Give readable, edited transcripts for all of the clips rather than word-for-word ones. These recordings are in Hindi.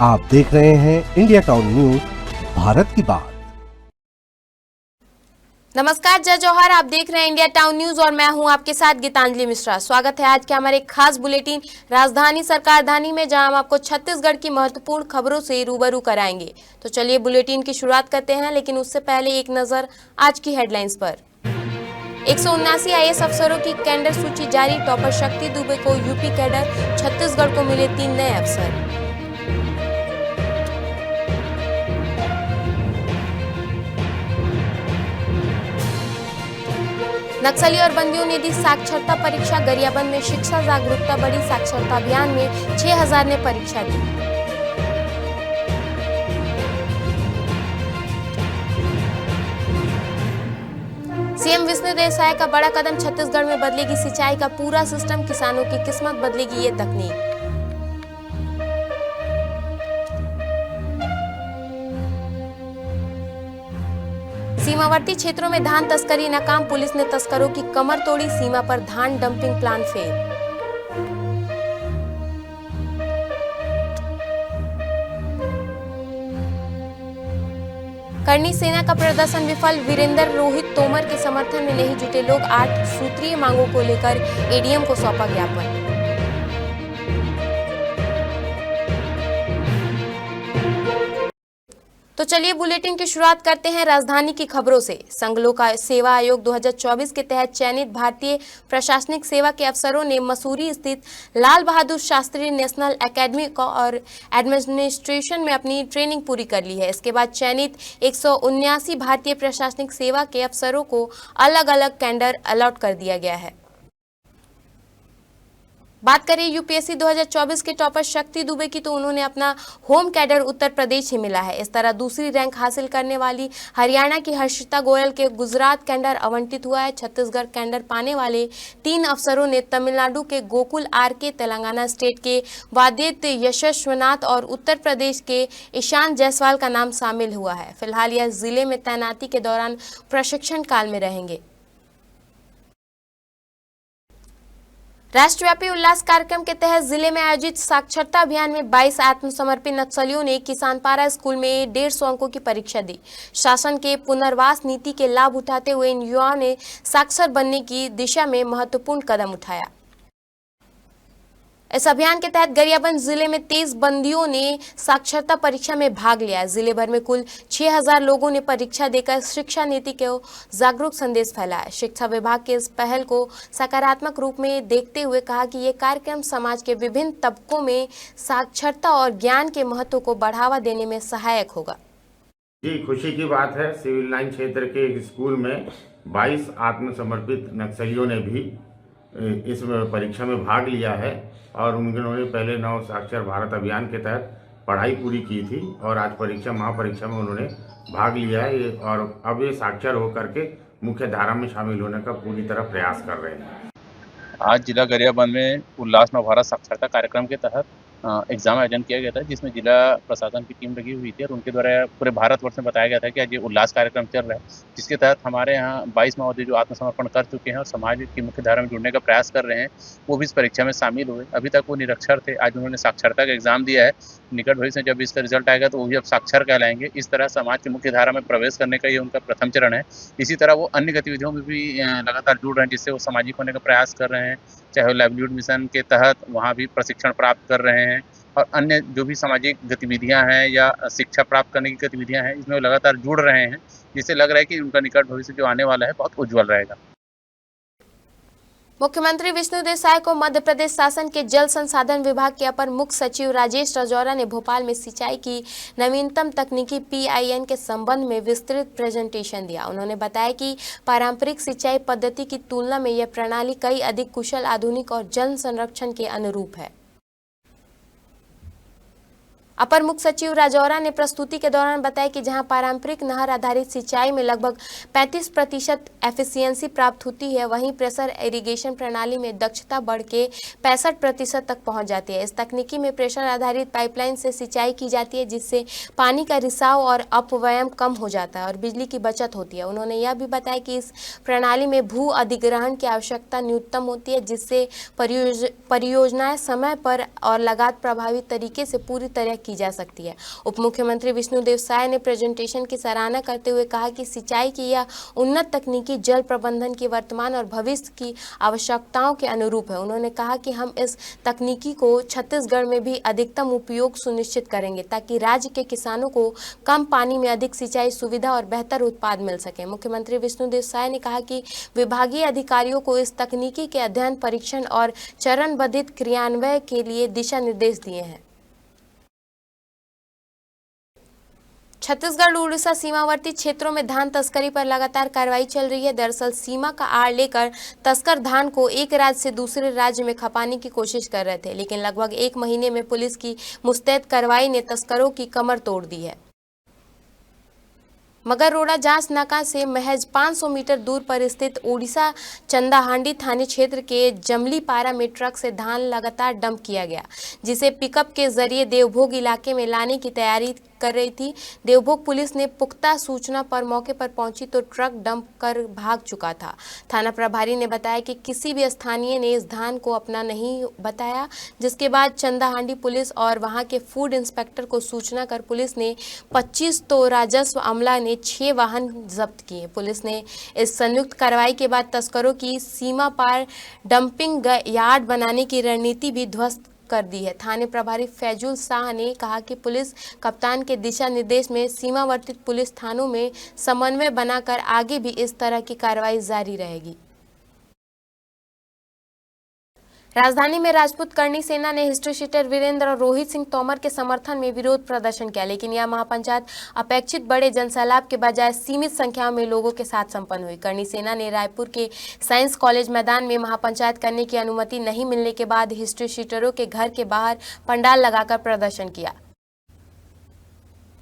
आप देख रहे हैं इंडिया टाउन न्यूज, भारत की बात। नमस्कार, जय जौहर। आप देख रहे हैं इंडिया टाउन न्यूज और मैं हूं आपके साथ गीतांजलि मिश्रा। स्वागत है आज के हमारे खास बुलेटिन राजधानी सरकारधानी में, जहां हम आपको छत्तीसगढ़ की महत्वपूर्ण खबरों से रूबरू कराएंगे। तो चलिए बुलेटिन की शुरुआत करते हैं, लेकिन उससे पहले एक नजर आज की हेडलाइंस पर। 179 IAS अफसरों की कैडर सूची जारी। टॉपर शक्ति दुबे को यूपी कैडर, छत्तीसगढ़ को मिले 3 नए अफसर। नक्सली और बंदियों ने दी साक्षरता परीक्षा। गरियाबंद में शिक्षा जागरूकता बढ़ी। साक्षरता अभियान में 6000 ने परीक्षा दी। सीएम विष्णुदेव साय का बड़ा कदम। छत्तीसगढ़ में बदलेगी सिंचाई का पूरा सिस्टम। किसानों की किस्मत बदलेगी ये तकनीक। सीमावर्ती क्षेत्रों में धान तस्करी नाकाम। पुलिस ने तस्करों की कमर तोड़ी। सीमा पर धान डंपिंग प्लान फेल। करनी सेना का प्रदर्शन विफल। वीरेंद्र रोहित तोमर के समर्थन में नहीं जुटे लोग। 8 सूत्रीय मांगों को लेकर एडीएम को सौंपा ज्ञापन। तो चलिए बुलेटिन की शुरुआत करते हैं राजधानी की खबरों से। संघ लोक सेवा आयोग 2024 के तहत चयनित भारतीय प्रशासनिक सेवा के अफसरों ने मसूरी स्थित लाल बहादुर शास्त्री नेशनल एकेडमी और एडमिनिस्ट्रेशन में अपनी ट्रेनिंग पूरी कर ली है। इसके बाद चयनित 179 भारतीय प्रशासनिक सेवा के अफसरों को अलग अलग कैडर अलॉट कर दिया गया है। बात करें यूपीएससी 2024 के टॉपर शक्ति दुबे की, तो उन्होंने अपना होम कैडर उत्तर प्रदेश ही मिला है। इस तरह दूसरी रैंक हासिल करने वाली हरियाणा की हर्षिता गोयल के गुजरात कैडर आवंटित हुआ है। छत्तीसगढ़ कैडर पाने वाले 3 अफसरों ने तमिलनाडु के गोकुल आरके, तेलंगाना स्टेट के वादित्य यशस्वनाथ और उत्तर प्रदेश के ईशान जायसवाल का नाम शामिल हुआ है। फिलहाल यह जिले में तैनाती के दौरान प्रशिक्षण काल में रहेंगे। राष्ट्रव्यापी उल्लास कार्यक्रम के तहत जिले में आयोजित साक्षरता अभियान में 22 आत्मसमर्पित नक्सलियों ने किसानपारा स्कूल में 150 अंकों की परीक्षा दी। शासन के पुनर्वास नीति के लाभ उठाते हुए इन युवाओं ने साक्षर बनने की दिशा में महत्वपूर्ण कदम उठाया। इस अभियान के तहत गरियाबंद जिले में 23 बंदियों ने साक्षरता परीक्षा में भाग लिया। जिले भर में कुल 6000 लोगों ने परीक्षा देकर शिक्षा नीति को जागरूक संदेश फैलाया। शिक्षा विभाग के इस पहल को सकारात्मक रूप में देखते हुए कहा कि ये कार्यक्रम समाज के विभिन्न तबकों में साक्षरता और ज्ञान के महत्व को बढ़ावा देने में सहायक होगा। जी, खुशी की बात है। सिविल लाइन क्षेत्र के एक स्कूल में 22 आत्मसमर्पित नक्सलियों ने भी इस परीक्षा में भाग लिया है और उन्होंने पहले 9 साक्षर भारत अभियान के तहत पढ़ाई पूरी की थी और आज परीक्षा महापरीक्षा में उन्होंने भाग लिया है और अब ये साक्षर होकर के मुख्य धारा में शामिल होने का पूरी तरह प्रयास कर रहे हैं। आज जिला गरियाबंद में उल्लास नव भारत साक्षरता कार्यक्रम के तहत एग्जाम आयोजन किया गया था, जिसमें जिला प्रशासन की टीम लगी हुई थी और उनके द्वारा पूरे भारतवर्ष में बताया गया था कि आज ये उल्लास कार्यक्रम चल रहा है, जिसके तहत हमारे यहाँ 22 माओवादी जो आत्मसमर्पण कर चुके हैं और समाज की मुख्य धारा में जुड़ने का प्रयास कर रहे हैं, वो भी इस परीक्षा में शामिल हुए। अभी तक वो निरक्षर थे, आज उन्होंने साक्षरता का एग्जाम दिया है। निकट भविष्य में जब इसका रिजल्ट आएगा तो वो भी अब साक्षर कहलाएंगे। इस तरह समाज की मुख्य धारा में प्रवेश करने का ये उनका प्रथम चरण है। इसी तरह वो अन्य गतिविधियों में भी लगातार जुड़ रहे हैं, जिससे वो सामाजिक होने का प्रयास कर रहे हैं। चाहे वो लाइवलीहुड मिशन के तहत वहाँ भी प्रशिक्षण प्राप्त कर रहे हैं और अन्य जो भी सामाजिक गतिविधियां हैं या शिक्षा प्राप्त करने की गतिविधियां हैं, इसमें वो लगातार जुड़ रहे हैं, जिससे लग रहा है कि उनका निकट भविष्य जो आने वाला है बहुत उज्जवल रहेगा। मुख्यमंत्री विष्णुदेव साय को मध्य प्रदेश शासन के जल संसाधन विभाग के अपर मुख्य सचिव राजेश राजौरा ने भोपाल में सिंचाई की नवीनतम तकनीकी PIN के संबंध में विस्तृत प्रेजेंटेशन दिया। उन्होंने बताया कि पारंपरिक सिंचाई पद्धति की तुलना में यह प्रणाली कई अधिक कुशल, आधुनिक और जल संरक्षण के अनुरूप है। अपर मुख्य सचिव राजौरा ने प्रस्तुति के दौरान बताया कि जहां पारंपरिक नहर आधारित सिंचाई में लगभग 35% एफिशिएंसी प्राप्त होती है, वहीं प्रेशर इरिगेशन प्रणाली में दक्षता बढ़ के 65% तक पहुंच जाती है। इस तकनीकी में प्रेशर आधारित पाइपलाइन से सिंचाई की जाती है, जिससे पानी का रिसाव और अपव्यय कम हो जाता है और बिजली की बचत होती है। उन्होंने यह भी बताया कि इस प्रणाली में भू अधिग्रहण की आवश्यकता न्यूनतम होती है, जिससे परियोजनाएं समय पर और लगातार प्रभावी तरीके से पूरी तरह की जा सकती है। उप मुख्यमंत्री विष्णुदेव साय ने प्रेजेंटेशन की सराहना करते हुए कहा कि सिंचाई की यह उन्नत तकनीकी जल प्रबंधन की वर्तमान और भविष्य की आवश्यकताओं के अनुरूप है। उन्होंने कहा कि हम इस तकनीकी को छत्तीसगढ़ में भी अधिकतम उपयोग सुनिश्चित करेंगे ताकि राज्य के किसानों को कम पानी में अधिक सिंचाई सुविधा और बेहतर उत्पाद मिल सके। मुख्यमंत्री विष्णुदेव साय ने कहा कि विभागीय अधिकारियों को इस तकनीकी के अध्ययन, परीक्षण और चरणबद्ध क्रियान्वयन के लिए दिशा निर्देश दिए हैं। छत्तीसगढ़ उड़ीसा सीमावर्ती क्षेत्रों में धान तस्करी पर लगातार कार्रवाई चल रही है। दरअसल सीमा का आड़ लेकर तस्कर धान को एक राज्य से दूसरे राज्य में खपाने की कोशिश कर रहे थे, लेकिन लगभग 1 महीने में पुलिस की मुस्तैद कार्रवाई ने तस्करों की कमर तोड़ दी है। मगररोड़ा जांच नाका से महज 500 मीटर दूर पर स्थित ओडिशा चंदाहांडी थाने क्षेत्र के जमलीपारा में ट्रक से धान लगातार डंप किया गया, जिसे पिकअप के जरिए देवभोग इलाके में लाने की तैयारी कर रही थी। देवभोग पुलिस ने पुख्ता सूचना पर मौके पर पहुंची तो ट्रक डंप कर भाग चुका था। थाना प्रभारी ने बताया कि किसी भी स्थानीय ने इस धान को अपना नहीं बताया, जिसके बाद चंदाहांडी पुलिस और वहां के फूड इंस्पेक्टर को सूचना कर पुलिस ने 25 तो राजस्व अमला ने 6 वाहन जब्त किए। पुलिस ने इस संयुक्त कार्रवाई के बाद तस्करों की सीमा पार डंपिंग यार्ड बनाने की रणनीति भी ध्वस्त कर दी है। थाने प्रभारी फैजुल शाह ने कहा कि पुलिस कप्तान के दिशा निर्देश में सीमावर्ती पुलिस थानों में समन्वय बनाकर आगे भी इस तरह की कार्रवाई जारी रहेगी। राजधानी में राजपूत करणी सेना ने हिस्ट्री शीटर वीरेंद्र और रोहित सिंह तोमर के समर्थन में विरोध प्रदर्शन किया, लेकिन यह महापंचायत अपेक्षित बड़े जनसैलाब के बजाय सीमित संख्या में लोगों के साथ संपन्न हुई। करणी सेना ने रायपुर के साइंस कॉलेज मैदान में महापंचायत करने की अनुमति नहीं मिलने के बाद हिस्ट्री शीटरों के घर के बाहर पंडाल लगाकर प्रदर्शन किया।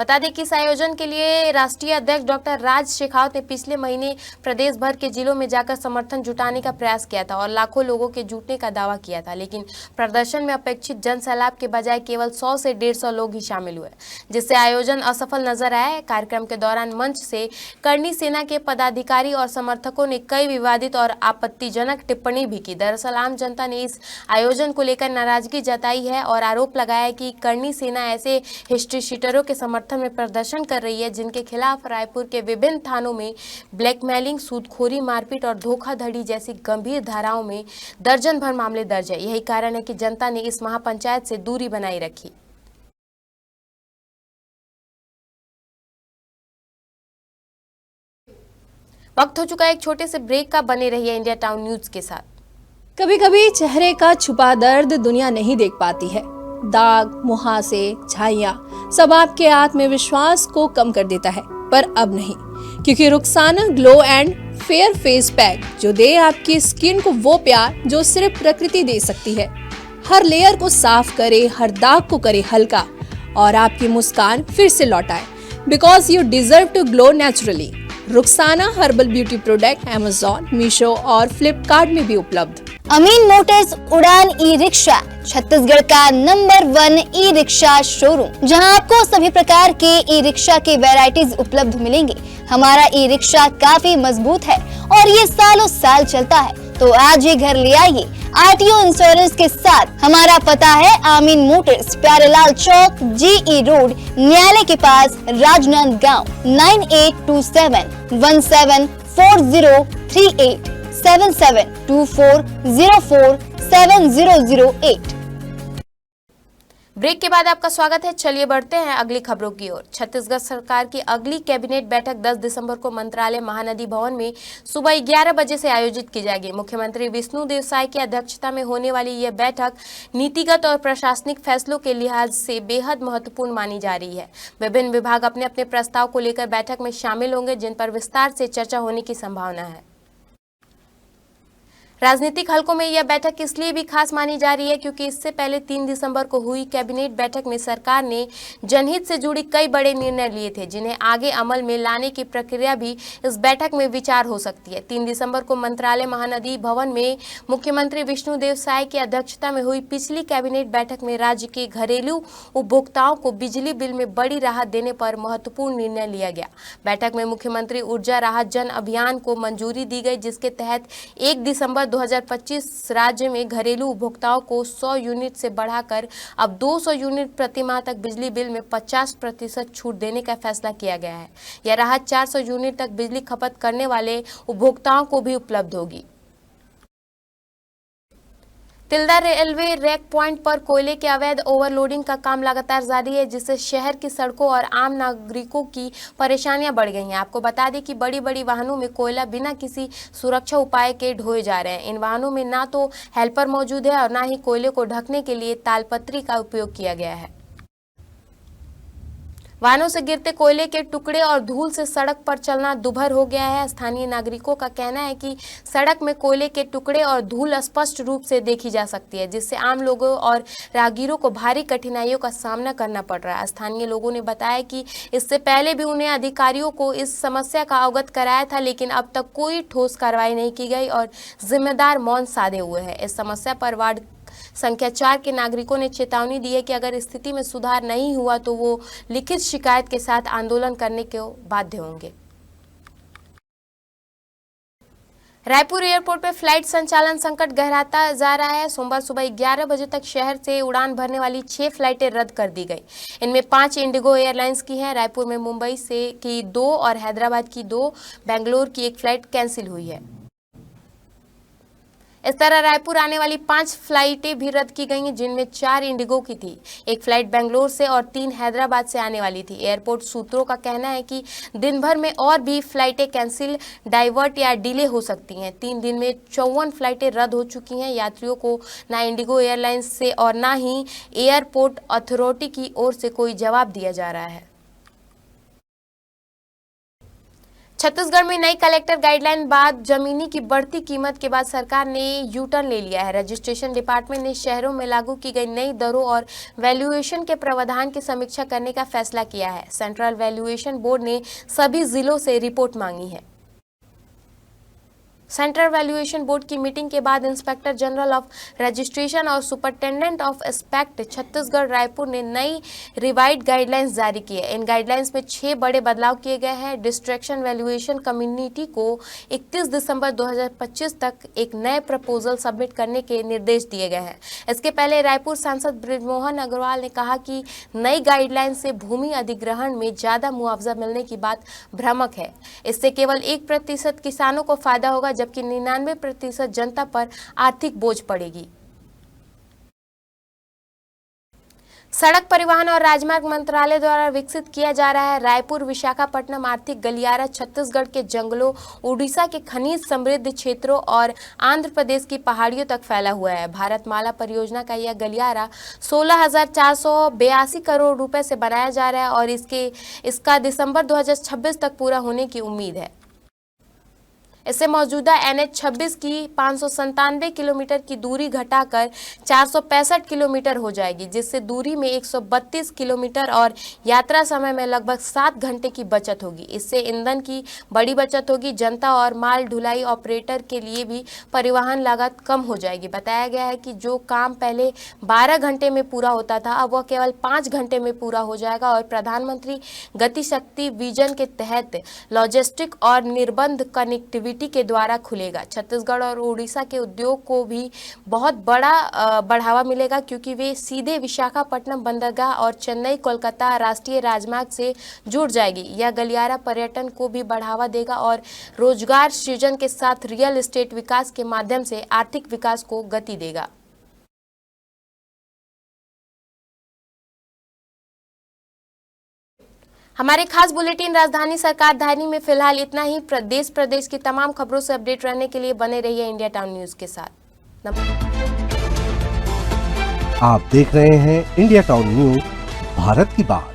बता दें कि इस आयोजन के लिए राष्ट्रीय अध्यक्ष डॉक्टर राज शेखावत ने पिछले महीने प्रदेश भर के जिलों में जाकर समर्थन जुटाने का प्रयास किया था और लाखों लोगों के जुटने का दावा किया था, लेकिन प्रदर्शन में अपेक्षित जनसैलाब के बजाय केवल 100 से 150 लोग ही शामिल हुए, जिससे आयोजन असफल नजर आया। कार्यक्रम के दौरान मंच से करणी सेना के पदाधिकारी और समर्थकों ने कई विवादित और आपत्तिजनक टिप्पणी भी की। दरअसल आम जनता ने इस आयोजन को लेकर नाराजगी जताई है और आरोप लगाया कि करणी सेना ऐसे हिस्ट्री शीटरों के समर्थन में प्रदर्शन कर रही है जिनके खिलाफ रायपुर के विभिन्न थानों में ब्लैकमेलिंग, सूदखोरी, मारपीट और धोखाधड़ी जैसी गंभीर धाराओं में दर्जन भर मामले दर्ज है। यही कारण है कि जनता ने इस महापंचायत से दूरी बनाई रखी। वक्त हो चुका है एक छोटे से ब्रेक का। बने रहिए इंडिया टाउन न्यूज के साथ। कभी कभी चेहरे का छुपा दर्द दुनिया नहीं देख पाती है। दाग, मुहासे, झाइयां सब आपके आत्मविश्वास को कम कर देता है, पर अब नहीं, क्योंकि Rukhsana glow and fair face pack जो दे आपकी स्किन को वो प्यार जो सिर्फ प्रकृति दे सकती है। हर लेयर को साफ करे, हर दाग को करे हल्का और आपकी मुस्कान फिर से लौटाए, because you deserve to glow naturally. Rukhsana herbal beauty product Amazon, Meesho और फ्लिपकार्ट में भी उपलब्ध। अमीन मोटर्स उड़ान ई रिक्शा छत्तीसगढ़ का नंबर 1 ई रिक्शा शोरूम, जहां आपको सभी प्रकार के ई रिक्शा के वैरायटीज उपलब्ध मिलेंगे। हमारा ई रिक्शा काफी मजबूत है और ये सालों साल चलता है, तो आज ही घर ले आइए आरटीओ इंश्योरेंस के साथ। हमारा पता है आमीन मोटर्स, प्यारेलाल चौक, जीई रोड, न्यायालय के पास, राजनांदगांव। 9827174038 7724047008। ब्रेक के बाद आपका स्वागत है। चलिए बढ़ते हैं अगली खबरों की ओर। छत्तीसगढ़ सरकार की अगली कैबिनेट बैठक 10 दिसंबर को मंत्रालय महानदी भवन में सुबह 11 बजे से आयोजित की जाएगी। मुख्यमंत्री विष्णुदेव साय की अध्यक्षता में होने वाली यह बैठक नीतिगत और प्रशासनिक फैसलों के लिहाज से बेहद महत्वपूर्ण मानी जा रही है। विभिन्न विभाग अपने अपने प्रस्ताव को लेकर बैठक में शामिल होंगे, जिन पर विस्तार से चर्चा होने की संभावना है। राजनीतिक हलकों में यह बैठक इसलिए भी खास मानी जा रही है क्योंकि इससे पहले 3 दिसंबर को हुई कैबिनेट बैठक में सरकार ने जनहित से जुड़ी कई बड़े निर्णय लिए थे, जिन्हें आगे अमल में लाने की प्रक्रिया भी इस बैठक में विचार हो सकती है। 3 दिसंबर को मंत्रालय महानदी भवन में मुख्यमंत्री विष्णुदेव साय की अध्यक्षता में हुई पिछली कैबिनेट बैठक में राज्य के घरेलू उपभोक्ताओं को बिजली बिल में बड़ी राहत देने पर महत्वपूर्ण निर्णय लिया गया। बैठक में मुख्यमंत्री ऊर्जा राहत जन अभियान को मंजूरी दी गई, जिसके तहत 1 दिसंबर 2025 राज्य में घरेलू उपभोक्ताओं को 100 यूनिट से बढ़ाकर अब 200 यूनिट प्रति माह तक बिजली बिल में 50% छूट देने का फैसला किया गया है। यह राहत 400 यूनिट तक बिजली खपत करने वाले उपभोक्ताओं को भी उपलब्ध होगी। तिल्दा रेलवे रैक पॉइंट पर कोयले के अवैध ओवरलोडिंग का काम लगातार जारी है, जिससे शहर की सड़कों और आम नागरिकों की परेशानियां बढ़ गई हैं। आपको बता दें कि बड़ी बड़ी वाहनों में कोयला बिना किसी सुरक्षा उपाय के ढोए जा रहे हैं। इन वाहनों में ना तो हेल्पर मौजूद है और ना ही कोयले को ढकने के लिए तालपत्री का उपयोग किया गया है। वाहनों से गिरते कोयले के टुकड़े और धूल से सड़क पर चलना दुभर हो गया है। स्थानीय नागरिकों का कहना है कि सड़क में कोयले के टुकड़े और धूल स्पष्ट रूप से देखी जा सकती है, जिससे आम लोगों और राहगीरों को भारी कठिनाइयों का सामना करना पड़ रहा है। स्थानीय लोगों ने बताया कि इससे पहले भी उन्हें अधिकारियों को इस समस्या का अवगत कराया था, लेकिन अब तक कोई ठोस कार्रवाई नहीं की गई और जिम्मेदार मौन साधे हुए हैं। इस समस्या पर वार्ड संख्या 4 के नागरिकों ने चेतावनी दी है कि अगर स्थिति में सुधार नहीं हुआ तो वो लिखित शिकायत के साथ आंदोलन करने को बाध्य होंगे। रायपुर एयरपोर्ट पर फ्लाइट संचालन संकट गहराता जा रहा है। सोमवार सुबह 11 बजे तक शहर से उड़ान भरने वाली 6 फ्लाइटें रद्द कर दी गई। इनमें 5 इंडिगो एयरलाइंस की हैं। रायपुर में मुंबई से की 2 और हैदराबाद की 2, बेंगलोर की 1 फ्लाइट कैंसिल हुई है। इस तरह रायपुर आने वाली 5 फ्लाइटें भी रद्द की गई हैं, जिनमें 4 इंडिगो की थी, 1 फ्लाइट बेंगलोर से और 3 हैदराबाद से आने वाली थी। एयरपोर्ट सूत्रों का कहना है कि दिन भर में और भी फ्लाइटें कैंसिल, डाइवर्ट या डिले हो सकती हैं। 3 दिन में 54 फ्लाइटें रद्द हो चुकी हैं। यात्रियों को ना इंडिगो एयरलाइंस से और ना ही एयरपोर्ट अथॉरिटी की ओर से कोई जवाब दिया जा रहा है। छत्तीसगढ़ में नई कलेक्टर गाइडलाइन बाद जमीनी की बढ़ती कीमत के बाद सरकार ने यू टर्न ले लिया है। रजिस्ट्रेशन डिपार्टमेंट ने शहरों में लागू की गई नई दरों और वैल्यूएशन के प्रावधान की समीक्षा करने का फैसला किया है। सेंट्रल वैल्यूएशन बोर्ड ने सभी जिलों से रिपोर्ट मांगी है। सेंट्रल वैल्यूएशन बोर्ड की मीटिंग के बाद इंस्पेक्टर जनरल ऑफ रजिस्ट्रेशन और superintendent of inspect Chhattisgarh Raipur ने नई रिवाइड गाइडलाइंस जारी की है। इन गाइडलाइंस में 6 बड़े बदलाव किए गए हैं। डिस्ट्रैक्शन वैल्यूएशन कम्युनिटी को 31 दिसंबर 2025 तक एक नए प्रपोजल सबमिट करने के निर्देश दिए गए हैं। इसके पहले रायपुर सांसद बृजमोहन अग्रवाल ने कहा कि नई गाइडलाइन से भूमि अधिग्रहण में ज्यादा मुआवजा मिलने की बात भ्रामक है। इससे केवल 1% किसानों को फायदा होगा, जबकि 99% जनता पर आर्थिक बोझ पड़ेगी। सड़क परिवहन और राजमार्ग मंत्रालय द्वारा विकसित किया जा रहा है रायपुर विशाखापट्टनम आर्थिक गलियारा छत्तीसगढ़ के जंगलों, उड़ीसा के खनिज समृद्ध क्षेत्रों और आंध्र प्रदेश की पहाड़ियों तक फैला हुआ है। भारतमाला परियोजना का यह गलियारा 16,482 करोड़ रुपए से बनाया जा रहा है और इसका दिसंबर 2026 तक पूरा होने की उम्मीद है। इससे मौजूदा NH 26 की 597 किलोमीटर की दूरी घटाकर 465 किलोमीटर हो जाएगी, जिससे दूरी में 132 किलोमीटर और यात्रा समय में लगभग 7 घंटे की बचत होगी। इससे ईंधन की बड़ी बचत होगी। जनता और माल ढुलाई ऑपरेटर के लिए भी परिवहन लागत कम हो जाएगी। बताया गया है कि जो काम पहले 12 घंटे में पूरा होता था, अब वह केवल 5 घंटे में पूरा हो जाएगा और प्रधानमंत्री गति शक्ति विजन के तहत लॉजिस्टिक और निर्बाध कनेक्टिविटी के द्वारा खुलेगा। छत्तीसगढ़ और उड़ीसा के उद्योग को भी बहुत बड़ा बढ़ावा मिलेगा, क्योंकि वे सीधे विशाखापट्टनम बंदरगाह और चेन्नई कोलकाता राष्ट्रीय राजमार्ग से जुड़ जाएगी। यह गलियारा पर्यटन को भी बढ़ावा देगा और रोजगार सृजन के साथ रियल एस्टेट विकास के माध्यम से आर्थिक विकास को गति देगा। हमारे खास बुलेटिन राजधानी सरकार धानी में फिलहाल इतना ही। देश प्रदेश की तमाम खबरों से अपडेट रहने के लिए बने रहिए इंडिया टाउन न्यूज के साथ। आप देख रहे हैं इंडिया टाउन न्यूज, भारत की बात।